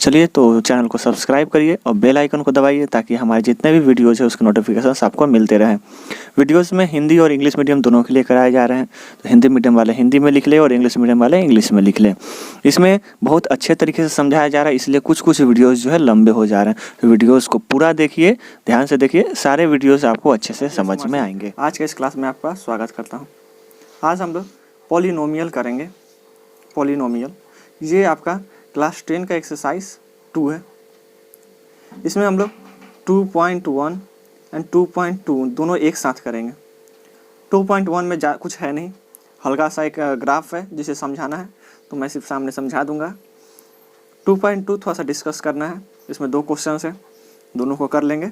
चलिए तो चैनल को सब्सक्राइब करिए और बेल आइकन को दबाइए ताकि हमारे जितने भी वीडियोज़ है उसके नोटिफिकेशंस आपको मिलते रहें। वीडियोज़ में हिंदी और इंग्लिश मीडियम दोनों के लिए कराए जा रहे हैं, तो हिंदी मीडियम वाले हिंदी में लिख ले और इंग्लिश मीडियम वाले इंग्लिश में लिख ले। इसमें बहुत अच्छे तरीके से समझाया जा रहा है, इसलिए कुछ कुछ वीडियोज़ जो है लंबे हो जा रहे हैं। तो वीडियोज़ को पूरा देखिए, ध्यान से देखिए, सारे वीडियोज़ आपको अच्छे से समझ में आएंगे। आज के इस क्लास में आपका स्वागत करता हूँ। आज हम लोग पॉलिनोमियल करेंगे। पॉलिनोमियल ये आपका क्लास 10 का एक्सरसाइज 2 है। इसमें हम लोग 2.1 एंड 2.2 दोनों एक साथ करेंगे। 2.1 में कुछ है नहीं, हल्का सा एक ग्राफ है जिसे समझाना है, तो मैं सिर्फ सामने समझा दूंगा। 2.2 थोड़ा सा डिस्कस करना है, इसमें 2 क्वेश्चंस हैं, दोनों को कर लेंगे।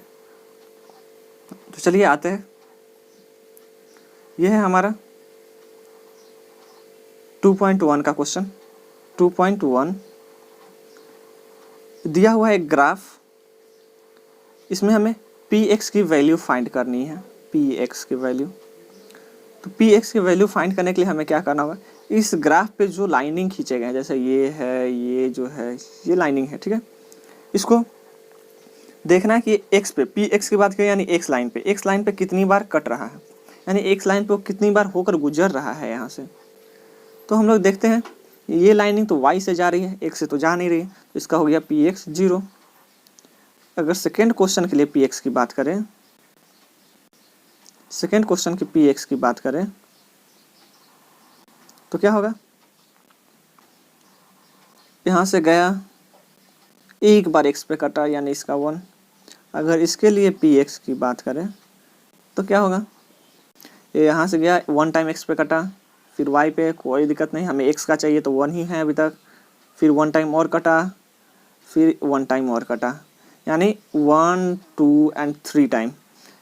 तो चलिए आते हैं। यह है हमारा 2.1 का क्वेश्चन। 2.1 दिया हुआ है एक ग्राफ, इसमें हमें px की वैल्यू फाइंड करनी है। px की वैल्यू, तो px की वैल्यू फाइंड करने के लिए हमें क्या करना होगा, इस ग्राफ पे जो लाइनिंग खींचे गए हैं, जैसे ये है, ये जो है ये लाइनिंग है, ठीक है। इसको देखना है कि x पे px की बात करें यानी x लाइन पे कितनी बार कट रहा है, यानी x लाइन पे कितनी बार होकर गुजर रहा है यहाँ से। तो हम लोग देखते हैं ये लाइनिंग तो y से जा रही है, x से तो जा नहीं रही है, तो इसका हो गया px 0। अगर सेकेंड क्वेश्चन के लिए px की बात करें, सेकेंड क्वेश्चन की px की बात करें तो क्या होगा, यहाँ से गया एक बार x पे कटा यानी इसका 1। अगर इसके लिए px की बात करें तो क्या होगा, ये यहाँ से गया 1 टाइम x पे कटा, फिर y पे कोई दिक्कत नहीं, हमें x का चाहिए तो 1 ही है अभी तक, फिर 1 टाइम और कटा, फिर 1 टाइम और कटा, यानी 1 2 एंड 3 टाइम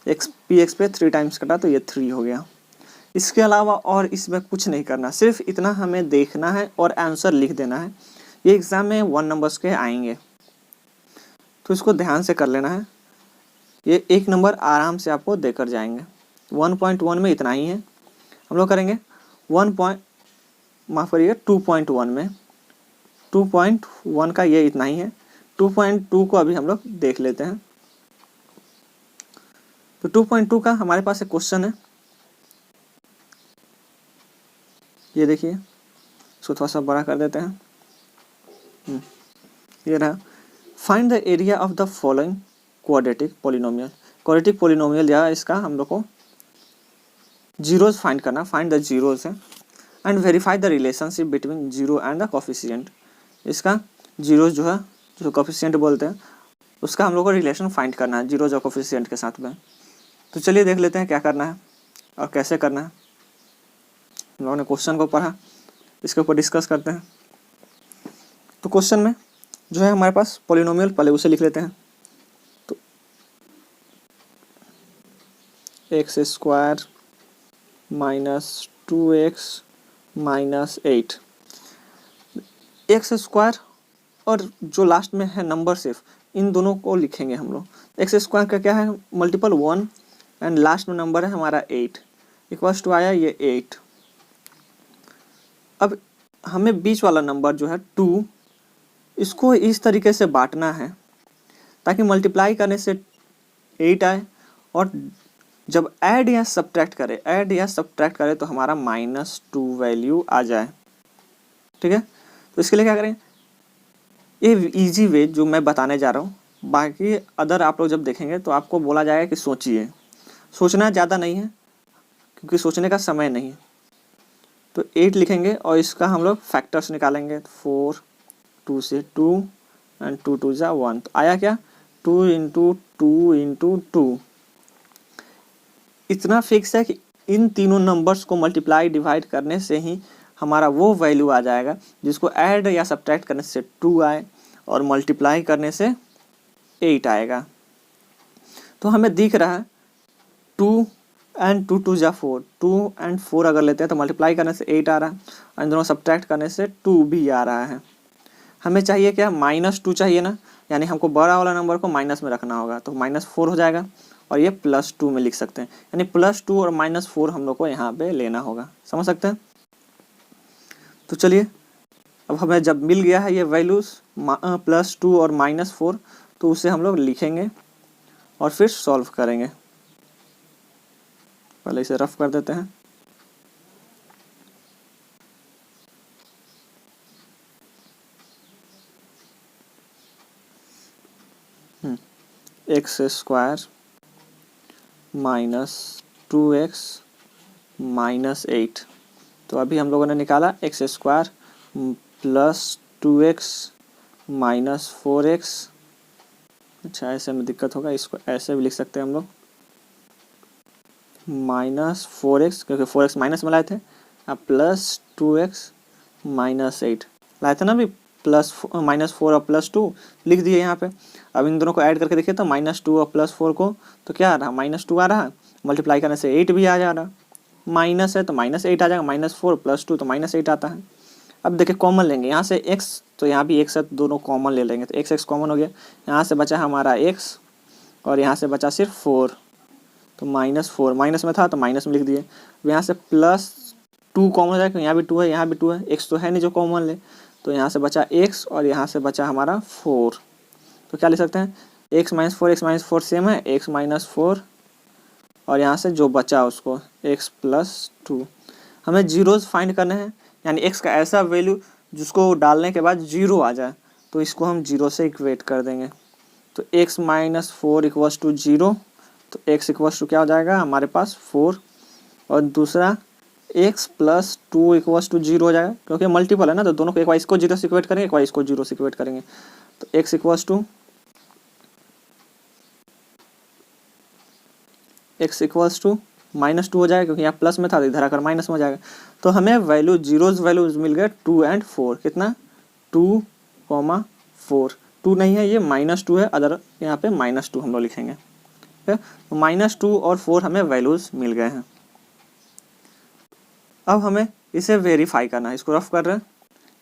px पे 3 टाइम्स कटा, तो ये 3 हो गया। इसके अलावा और इसमें कुछ नहीं करना, सिर्फ इतना हमें देखना है और आंसर लिख देना है। ये एग्ज़ाम में 1 नंबर्स के आएंगे, तो इसको ध्यान से कर लेना है। ये 1 नंबर आराम से आपको देकर जाएंगे। 1.1 में इतना ही है। हम लोग करेंगे 2.1 में 2.1 का ये इतना ही है। 2.2 को अभी हम लोग देख लेते हैं। तो 2.2 का हमारे पास एक क्वेश्चन है, ये देखिए, इसको थोड़ा सा बड़ा कर देते हैं। ये रहा, find the area of the following quadratic polynomial. Quadratic polynomial या इसका हम लोग को जीरोज फाइंड करना, फाइंड द जीरोज है, and verify the relationship between zero and the coefficient. इसका जीरोज जो है, जो कोफिशिएंट बोलते हैं, उसका हम लोग को रिलेशन फाइंड करना है जीरोज और कोफिशिएंट के साथ में। तो चलिए देख लेते हैं क्या करना है और कैसे करना है। हम लोगों ने क्वेश्चन को पढ़ा, इसके ऊपर डिस्कस करते हैं। तो क्वेश्चन में जो है हमारे पास पॉलिनोमियल, पहले उसे लिख लेते हैं। तो x² minus 2x minus 8, x² और जो लास्ट में है नंबर सिर्फ, इन दोनों को लिखेंगे हम लोग। x² का क्या है, मल्टीपल 1 एंड लास्ट में नंबर है हमारा 8, इक्वल्स टू आया ये 8। अब हमें बीच वाला नंबर जो है 2, इसको इस तरीके से बांटना है ताकि मल्टीप्लाई करने से 8 आए, और जब ऐड या सब्ट्रैक्ट करे तो हमारा -2 वैल्यू आ जाए, ठीक है। तो इसके लिए क्या करें, ये इजी वे जो मैं बताने जा रहा हूँ, बाकी अदर आप लोग जब देखेंगे तो आपको बोला जाएगा कि सोचिए। सोचना ज़्यादा नहीं है क्योंकि सोचने का समय नहीं है। तो 8 लिखेंगे और इसका हम लोग फैक्टर्स निकालेंगे। 4, 2 से 2 एंड 2 2 जा 1, तो आया क्या, 2 × 2 × 2। इतना फिक्स है कि इन तीनों नंबर्स को मल्टीप्लाई डिवाइड करने से ही हमारा वो वैल्यू आ जाएगा जिसको ऐड या सब्ट्रैक्ट करने से 2 आए और मल्टीप्लाई करने से 8 आएगा। तो हमें दिख रहा है 2 एंड 2 2 जा 4, 2 एंड 4 अगर लेते हैं तो मल्टीप्लाई करने से 8 आ रहा है, और इन दोनों सब्ट्रैक्ट करने से 2 भी आ रहा है। हमें चाहिए क्या, -2 चाहिए ना, यानी हमको बड़ा वाला नंबर को माइनस में रखना होगा, तो -4 हो जाएगा और ये +2 में लिख सकते हैं, यानी +2 और -4 हम लोग को यहाँ पे लेना होगा। समझ सकते हैं। तो चलिए अब हमें जब मिल गया है ये वैल्यूज़ +2 और -4, तो उसे हम लोग लिखेंगे और फिर सॉल्व करेंगे। पहले इसे रफ कर देते हैं। x² -2x -8, तो अभी हम लोगों ने निकाला x² +2x -4x। अच्छा, ऐसे में दिक्कत होगा, इसको ऐसे भी लिख सकते हैं हम लोग, -4x, क्योंकि 4x माइनस में लाए थे। अब +2x -8 लाए थे ना अभी, -4 और +2 लिख दिए यहाँ पे। अब इन दोनों को ऐड करके देखिए तो -2 और +4 को तो क्या आ रहा, -2 आ रहा, मल्टीप्लाई करने से 8 भी आ जा रहा, माइनस है तो -8 आ जाएगा, -4 +2 तो -8 आता है। अब देखिए कॉमन लेंगे यहाँ से x, तो यहाँ भी x है, तो दोनों कॉमन ले लेंगे, तो x कॉमन हो गया। यहाँ से बचा हमारा x और यहाँ से बचा सिर्फ 4, तो -4, माइनस में था तो माइनस में लिख दिए। अब यहाँ से +2 कॉमन हो जाएगा, यहाँ भी 2 है, यहाँ भी 2 है, x तो है नहीं जो कॉमन ले, तो यहाँ से बचा x और यहाँ से बचा हमारा 4, तो क्या लिख सकते हैं, x -4 सेम है, x -4 और यहाँ से जो बचा उसको x +2। हमें जीरोज़ फाइंड करने हैं, यानी x का ऐसा वैल्यू जिसको डालने के बाद 0 आ जाए, तो इसको हम 0 से इक्वेट कर देंगे। तो x -4 = 0, तो x = क्या हो जाएगा हमारे पास 4, और दूसरा x +2 = 0 हो जाएगा, क्योंकि मल्टीपल है ना, तो दोनों को एक बार इसको 0 से इक्वेट करेंगे, एक बार इसको 0 से इक्वेट करेंगे। तो x = -2 हो जाएगा, क्योंकि यहाँ प्लस में था, इधर आकर माइनस में हो जाएगा। तो हमें वैल्यू जीरोज वैल्यूज मिल गए 2 और 4, कितना 2, 4, 2 नहीं है ये -2 है, अदर यहाँ पे -2 हम लोग लिखेंगे। ठीक है, तो -2 और 4 हमें वैल्यूज मिल गए हैं। अब हमें इसे वेरीफाई करना है, इसको रफ कर रहे हैं,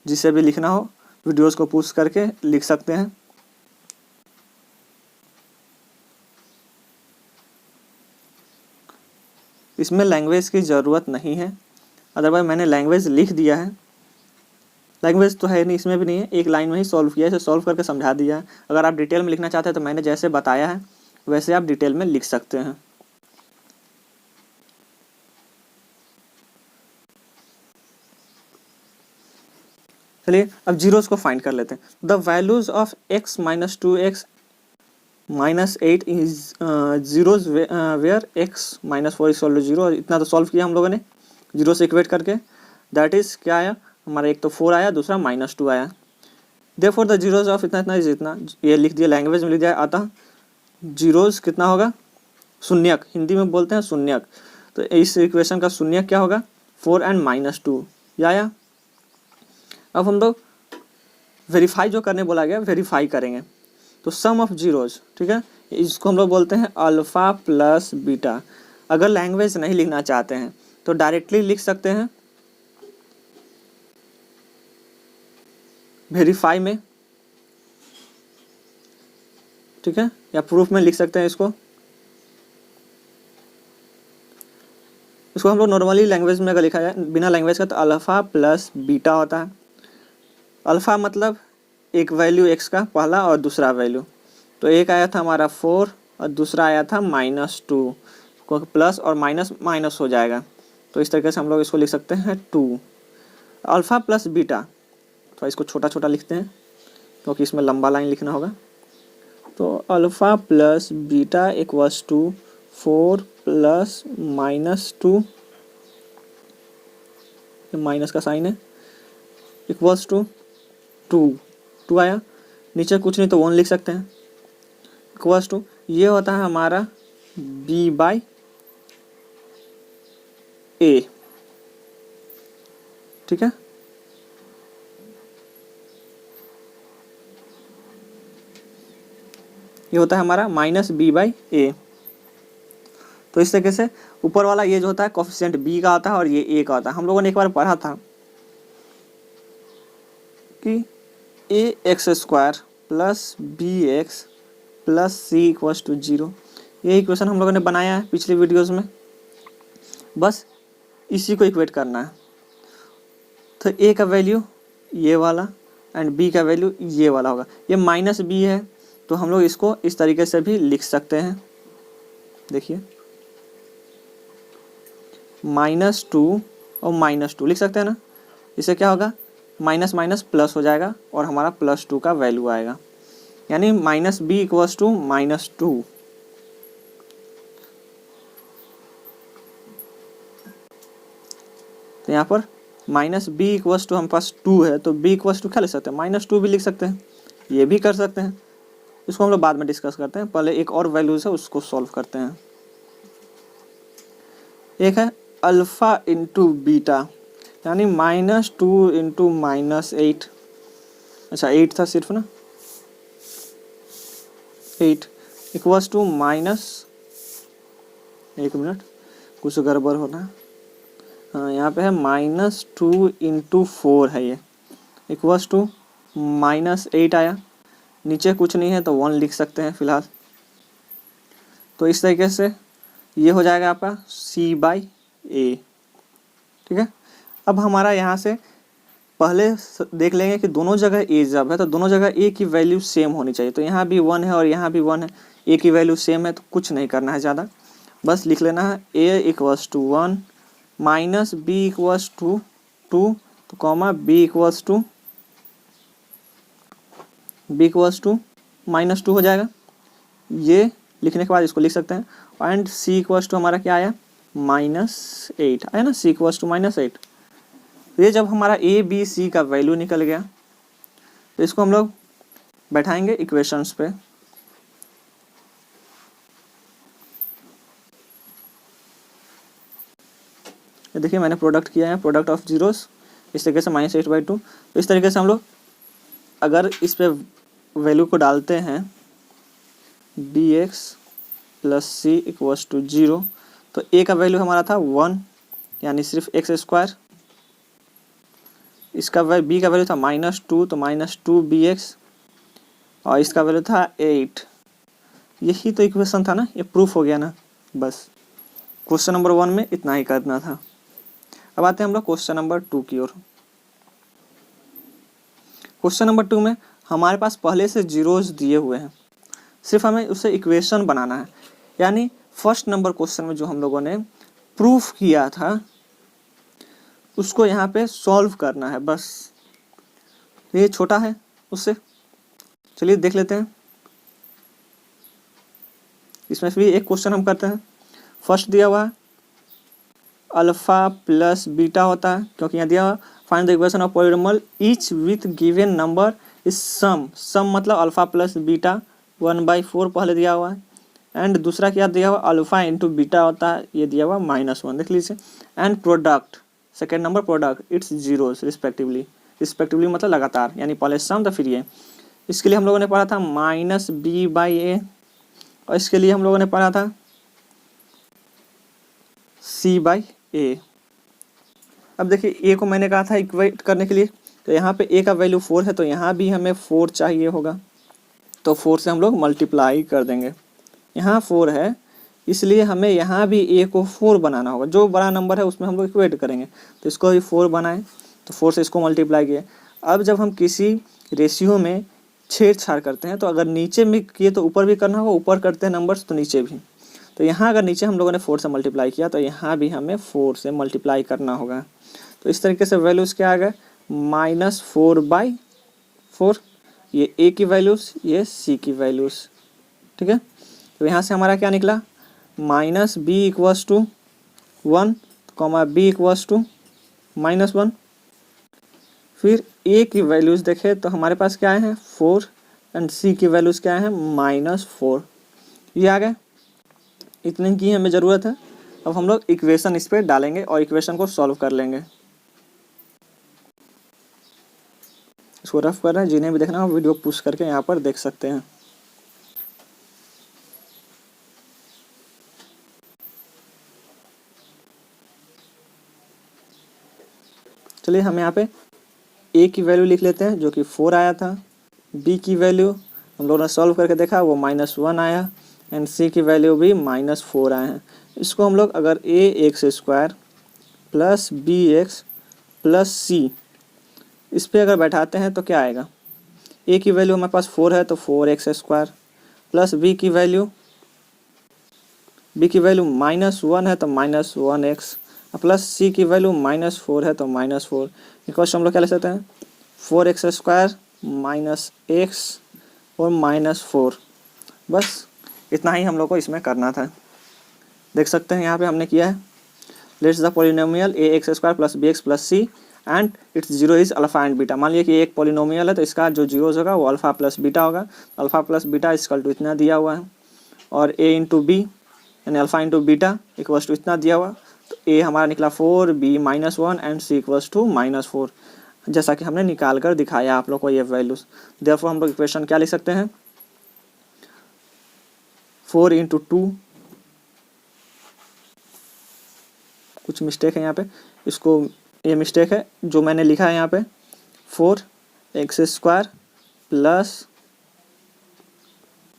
जिसे भी लिखना हो वीडियोस को पुश करके लिख सकते हैं। इसमें लैंग्वेज की ज़रूरत नहीं है, अदरवाइज मैंने लैंग्वेज लिख दिया है, लैंग्वेज तो है नहीं, इसमें भी नहीं है, एक लाइन में ही सॉल्व किया है, इसे सॉल्व करके समझा दिया है। अगर आप डिटेल में लिखना चाहते हैं तो मैंने जैसे बताया है वैसे आप डिटेल में लिख सकते हैं। चलिए अब जीरोस को फाइंड कर लेते हैं। The values of x -2x -8 is zeros where x -4 = 0। इतना तो सॉल्व किया हम लोगों ने जीरो से इक्वेट करके, दैट इज क्या आया हमारा, एक तो 4 आया, दूसरा -2 आया। देयरफॉर द जीरोज ऑफ इतना इज इतना, ये लिख दिया, लैंग्वेज में लिख दिया। अतः जीरोज कितना होगा, शून्यक, हिंदी में बोलते हैं शून्यक, तो इस इक्वेशन का शून्यक क्या होगा 4 और -2, ये आया। अब हम लोग वेरीफाई जो करने बोला गया वेरीफाई करेंगे, तो सम ऑफ जीरोज, ठीक है, इसको हम लोग बोलते हैं अल्फ़ा प्लस बीटा। अगर लैंग्वेज नहीं लिखना चाहते हैं तो डायरेक्टली लिख सकते हैं वेरीफाई में, ठीक है, या प्रूफ में लिख सकते हैं। इसको हम लोग नॉर्मली लैंग्वेज में अगर लिखा जाए बिना लैंग्वेज का तो अल्फ़ा प्लस बीटा होता है। अल्फ़ा मतलब एक वैल्यू x का पहला और दूसरा वैल्यू, तो एक आया था हमारा 4 और दूसरा आया था -2, क्योंकि प्लस और माइनस माइनस हो जाएगा, तो इस तरीके से हम लोग इसको लिख सकते हैं 2। अल्फ़ा प्लस बीटा, तो इसको छोटा छोटा लिखते हैं क्योंकि इसमें लंबा लाइन लिखना होगा। तो अल्फ़ा प्लस बीटा = 4 + -2, माइनस का साइन है, = 2 आया, नीचे कुछ नहीं तो 1 लिख सकते हैं, = ये होता है हमारा b/a, ठीक है। ये होता है हमारा -b/a। तो इस तरीके से ऊपर वाला ये जो होता है कोफिशिएंट b का आता है और ये a का होता है। हम लोगों ने एक बार पढ़ा था कि ax² + bx + c = 0, ये इक्वेशन हम लोगों ने बनाया है पिछली वीडियोस में, बस इसी को इक्वेट करना है। तो a का वैल्यू ये वाला एंड b का वैल्यू ये वाला होगा। ये माइनस b है तो हम लोग इसको इस तरीके से भी लिख सकते हैं। देखिए -2 और -2 लिख सकते हैं ना। इससे क्या होगा, माइनस माइनस प्लस हो जाएगा और हमारा +2 का वैल्यू आएगा, यानी -b इक्वल्स टू -2। तो यहाँ पर -b इक्वल्स टू हम पास 2 है तो b इक्वल्स टू क्या लिख सकते हैं, -2 भी लिख सकते हैं, ये भी कर सकते हैं। इसको हम लोग बाद में डिस्कस करते हैं, पहले एक और वैल्यूज है उसको सॉल्व करते हैं। एक है अल्फ़ा इंटू बीटा, यानी -2 इंटू -8, अच्छा 8 था सिर्फ ना, 8 इक्वल्स टू एक मिनट कुछ गड़बड़ होना, हाँ यहाँ पे है -2 इंटू 4 है, ये इक्वल्स टू -8 आया। नीचे कुछ नहीं है तो 1 लिख सकते हैं फिलहाल। तो इस तरीके से ये हो जाएगा आपका c/a, ठीक है। अब हमारा यहाँ से पहले देख लेंगे कि दोनों जगह a जब है तो दोनों जगह a की वैल्यू सेम होनी चाहिए। तो यहाँ भी 1 है और यहाँ भी 1 है, a की वैल्यू सेम है तो कुछ नहीं करना है ज़्यादा, बस लिख लेना है a equals to 1 minus b equals to 2 तो कॉमा b इक्वल्स टू -2 हो जाएगा। ये लिखने के बाद इसको लिख सकते हैं एंड c इक्वल्स टू हमारा क्या आया, -8 आया ना, c इक्वल्स टू -8। ये जब हमारा a b c का वैल्यू निकल गया तो इसको हम लोग बैठाएंगे इक्वेशंस पे। ये देखिए मैंने प्रोडक्ट किया है, प्रोडक्ट ऑफ जीरोस, इस तरीके से -8/2। तो इस तरीके से हम लोग अगर इस पे वैल्यू को डालते हैं bx plus c equals to 0 तो a का वैल्यू हमारा था 1 यानी सिर्फ x², इसका b का वैल्यू था -2 तो -2bx और इसका वैल्यू था 8। यही तो इक्वेशन था ना, ये प्रूफ हो गया ना। बस क्वेश्चन नंबर 1 में इतना ही करना था। अब आते हैं हम लोग क्वेश्चन नंबर 2 की ओर। क्वेश्चन नंबर 2 में हमारे पास पहले से जीरोस दिए हुए हैं, सिर्फ हमें उससे इक्वेशन बनाना है। यानी फर्स्ट नंबर क्वेश्चन में जो हम लोगों ने प्रूफ किया था उसको यहाँ पे सॉल्व करना है बस। ये छोटा है उससे, चलिए देख लेते हैं। इसमें भी एक क्वेश्चन हम करते हैं। फर्स्ट दिया हुआ है अल्फा प्लस बीटा होता है, क्योंकि यहाँ दिया हुआ find the equation of polynomial each with given number is sum मतलब अल्फा प्लस बीटा 1/4 पहले दिया हुआ है। एंड दूसरा क्या दिया हुआ अल्फा इंटू बीटा होता है, ये दिया हुआ -1 देख लीजिए। And product second number product it's zeros respectively मतलब लगातार, यानी पहले सम तो फिर ये। इसके लिए हम लोगों ने पढ़ा था -b/a और इसके लिए हम लोगों ने पढ़ा था c/a। अब देखिए a को मैंने कहा था इक्वेट करने के लिए, तो यहाँ पे a का वैल्यू 4 है तो यहाँ भी हमें 4 चाहिए होगा, तो 4 से हम लोग मल्टीप्लाई कर देंगे। यहाँ 4 है इसलिए हमें यहाँ भी a को 4 बनाना होगा, जो बड़ा नंबर है उसमें हम लोग इक्वेट करेंगे। तो इसको भी 4 बनाएं तो 4 से इसको मल्टीप्लाई किए। अब जब हम किसी रेशियो में छेड़छाड़ करते हैं तो अगर नीचे में किए तो ऊपर भी करना होगा, ऊपर करते हैं नंबर्स तो नीचे भी। तो यहाँ अगर नीचे हम लोगों ने 4 से मल्टीप्लाई किया तो यहाँ भी हमें 4 से मल्टीप्लाई करना होगा। तो इस तरीके से वैल्यूज़ क्या आ गए, -4/4, ये a की वैल्यूज़ ये c की वैल्यूज़, ठीक है। तो यहाँ से हमारा क्या निकला -b equals to 1 comma b equals to -1। फिर a की वैल्यूज़ देखें तो हमारे पास क्या है 4 एंड c की वैल्यूज़ क्या है -4, ये आ गए। इतने की हमें ज़रूरत है। अब हम लोग इक्वेशन इस पर डालेंगे और इक्वेशन को सॉल्व कर लेंगे। इसको रफ कर रहे हैं, जिन्हें भी देखना हो वीडियो पुश करके यहाँ पर देख सकते हैं। चलिए हम यहाँ पे a की वैल्यू लिख लेते हैं जो कि 4 आया था, b की वैल्यू हम लोगों ने सॉल्व करके देखा वो -1 आया एंड c की वैल्यू भी -4 आए हैं। इसको हम लोग अगर ax² + bx + c इस पर अगर बैठाते हैं तो क्या आएगा, ए की वैल्यू हमारे पास 4 है तो 4x² प्लस बी की वैल्यू -1 है तो -1x प्लस सी की वैल्यू -4 है तो -4 इक्वल्स हम लोग क्या ले सकते हैं 4x² -x और -4। बस इतना ही हम लोग को इसमें करना था। देख सकते हैं यहाँ पे हमने किया है, let's the polynomial ax² plus bx plus c and it's zero is alpha and beta. मान लिया कि एक पॉलिनोमियल है तो इसका जो जीरोज होगा वो अल्फा प्लस बीटा होगा। Alpha plus beta equal to इतना दिया हुआ है और a इंटू बी यानी alpha into beta equals to इतना दिया हुआ, तो a हमारा निकला 4, b -1 and c equals to -4, जैसा कि हमने निकाल कर दिखाया आप लोग को ये वैल्यूज। देयरफॉर हम लोग इक्वेशन क्या लिख सकते हैं 4 इंटू 2, कुछ मिस्टेक है यहाँ पे, इसको ये मिस्टेक है जो मैंने लिखा है यहाँ पे 4x² प्लस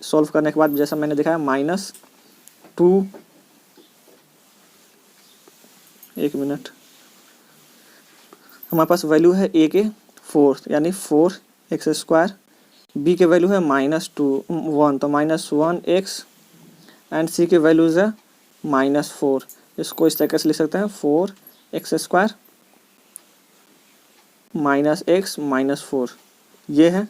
सॉल्व करने के बाद जैसा मैंने दिखाया -2, एक मिनट, हमारे पास वैल्यू है a के 4 यानी 4x², b के वैल्यू है -1 तो -1x एंड c के वैल्यूज है -4। इसको इस तरीके से लिख सकते हैं 4x² -x -4 ये है।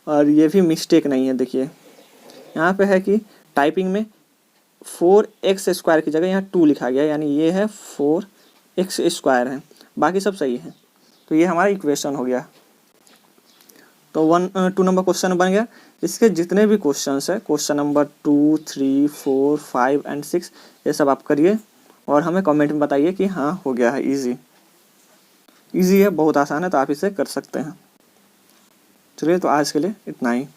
और ये भी मिस्टेक नहीं है, देखिए यहाँ पे है कि टाइपिंग में 4x² की जगह यहाँ 2 लिखा गया, यानी ये है 4x² है, बाकी सब सही है। तो ये हमारा इक्वेशन हो गया। तो 2 नंबर क्वेश्चन बन गया। इसके जितने भी क्वेश्चंस है, क्वेश्चन नंबर 2, 3, 4, 5 एंड 6, ये सब आप करिए और हमें कमेंट में बताइए कि हाँ हो गया है। इजी है, बहुत आसान है, तो आप इसे कर सकते हैं। चलिए तो आज के लिए इतना ही।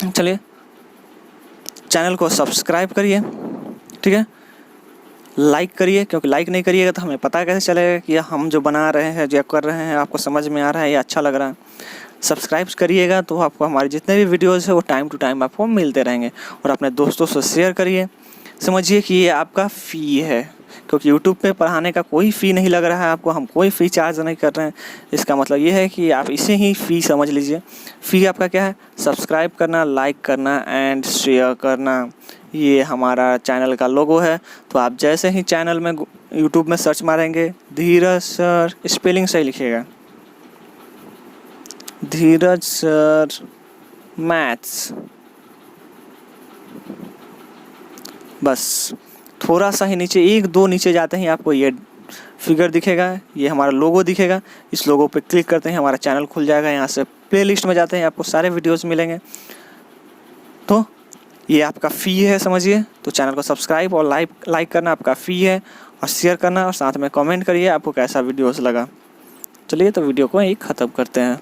चलिए चैनल को सब्सक्राइब करिए, ठीक है, लाइक करिए, क्योंकि लाइक नहीं करिएगा तो हमें पता कैसे चलेगा कि हम जो बना रहे हैं, जो कर रहे हैं, आपको समझ में आ रहा है या अच्छा लग रहा है। सब्सक्राइब करिएगा तो आपको हमारे जितने भी वीडियोज़ है वो टाइम टू टाइम आपको मिलते रहेंगे। और अपने दोस्तों से शेयर करिए। समझिए कि ये आपका फ़ी है, क्योंकि यूट्यूब पे पढ़ाने का कोई फ़ी नहीं लग रहा है आपको, हम कोई फ़ी चार्ज नहीं कर रहे हैं। इसका मतलब ये है कि आप इसे ही फ़ी समझ लीजिए। फ़ी आपका क्या है, सब्सक्राइब करना, लाइक करना एंड शेयर करना। ये हमारा चैनल का लोगो है। तो आप जैसे ही चैनल में यूट्यूब में सर्च मारेंगे, धीरज सर, स्पेलिंग सही लिखिएगा, धीरज सर मैथ्स, बस थोड़ा सा ही नीचे, 1-2 नीचे जाते ही आपको ये फिगर दिखेगा, ये हमारा लोगो दिखेगा। इस लोगो पे क्लिक करते हैं हमारा चैनल खुल जाएगा। यहाँ से प्लेलिस्ट में जाते हैं, आपको सारे वीडियोस मिलेंगे। तो ये आपका फ़ी है, समझिए। तो चैनल को सब्सक्राइब और लाइक करना आपका फ़ी है, और शेयर करना, और साथ में कमेंट करिए आपको कैसा वीडियोस लगा। चलिए तो वीडियो को यही ख़त्म करते हैं।